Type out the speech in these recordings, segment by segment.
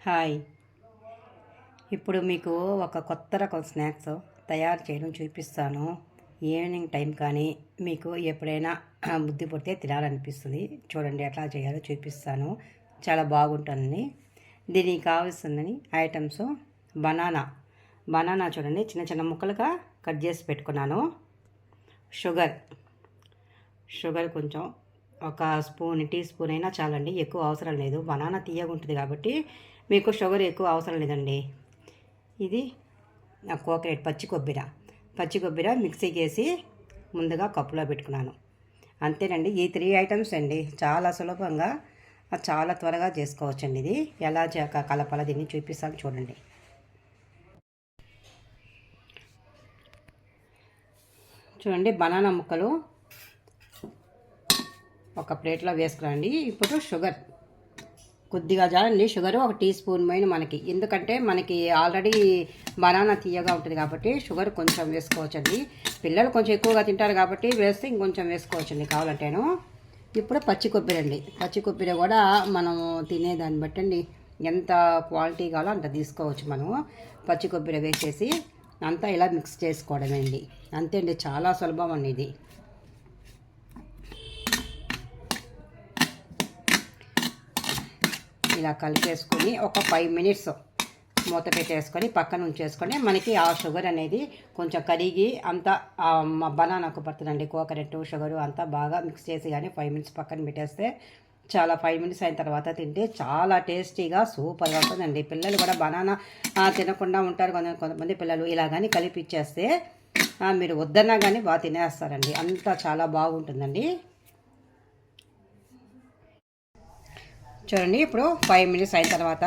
Hi. ఇప్పుడు మీకు ఒక కొత్త రకం స్నాక్స్ తయారు చేయడం చూపిస్తాను. ఈవినింగ్ టైం కానీ మీకు ఎప్పుడైనా బుద్ధి పుడితే తినాలనిపిస్తుంది. చూడండి ఎట్లా చేయాలో చూపిస్తాను. చాలా బాగుంటుంది. దీనికి కావాల్సిందని ఐటమ్స్ బనానా చూడండి, చిన్న చిన్న ముక్కలుగా కట్ చేసి పెట్టుకున్నాను. షుగర్ కొంచెం ఒక టీ స్పూన్ అయినా చాలండి, ఎక్కువ అవసరం లేదు. బనానా తీయగా ఉంటుంది కాబట్టి మీకు షుగర్ ఎక్కువ అవసరం లేదండి. ఇది కోకోనట్ పచ్చి కొబ్బరి మిక్సీకి వేసి ముందుగా కప్పులో పెట్టుకున్నాను. అంతేనండి. ఈ 3 ఐటమ్స్ అండి. చాలా సులభంగా చాలా త్వరగా చేసుకోవచ్చండి. ఇది ఎలా కలపాల దీన్ని చూపిస్తాను చూడండి. చూడండి, బనానా ముక్కలు ఒక ప్లేట్లో వేసుకురండి. ఇప్పుడు షుగర్ కొద్దిగా జాలండి. షుగర్ ఒక టీ స్పూన్ పైన మనకి, ఎందుకంటే మనకి ఆల్రెడీ బనానా తీయగా ఉంటుంది కాబట్టి షుగర్ కొంచెం వేసుకోవచ్చండి. పిల్లలు కొంచెం ఎక్కువగా తింటారు కాబట్టి వేస్తే ఇంకొంచెం వేసుకోవచ్చండి కావాలంటేను. ఇప్పుడు పచ్చి కొబ్బరి కూడా మనం తినేదాన్ని బట్టండి, ఎంత క్వాలిటీ కావాలో అంత తీసుకోవచ్చు. మనము పచ్చి కొబ్బరి వేసేసి అంతా ఇలా మిక్స్ చేసుకోవడమే అండి. అంతే అండి, చాలా సులభం అండి ఇది. ఇలా కలిపేసుకొని ఒక 5 మినిట్స్ మూత పెట్టేసుకొని పక్కన ఉంచేసుకొని మనకి ఆ షుగర్ అనేది కొంచెం కరిగి అంతా బనానాకు పడుతుందండి. కోకోనట్ షుగరు అంతా బాగా మిక్స్ చేసి కానీ 5 మినిట్స్ పక్కన పెట్టేస్తే చాలా 5 మినిట్స్ అయిన తర్వాత తింటే చాలా టేస్టీగా సూపర్గా ఉంటుందండి. పిల్లలు కూడా బనానా తినకుండా ఉంటారు కొంతమంది పిల్లలు. ఇలా కానీ కలిపి ఇచ్చేస్తే మీరు వద్దన్నా కానీ బాగా తినేస్తారండి. అంతా చాలా బాగుంటుందండి. చూడండి, ఇప్పుడు 5 మినిట్స్ అయిన తర్వాత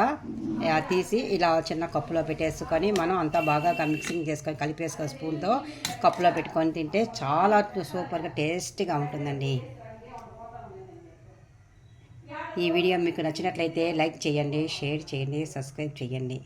తీసి ఇలా చిన్న కప్పులో పెట్టేసుకొని మనం అంతా బాగా మిక్సింగ్ చేసుకొని కలిపేసుకొని స్పూన్తో కప్పులో పెట్టుకొని తింటే చాలా సూపర్గా టేస్టీగా ఉంటుందండి. ఈ వీడియో మీకు నచ్చినట్లయితే లైక్ చేయండి, షేర్ చేయండి, సబ్స్క్రైబ్ చేయండి.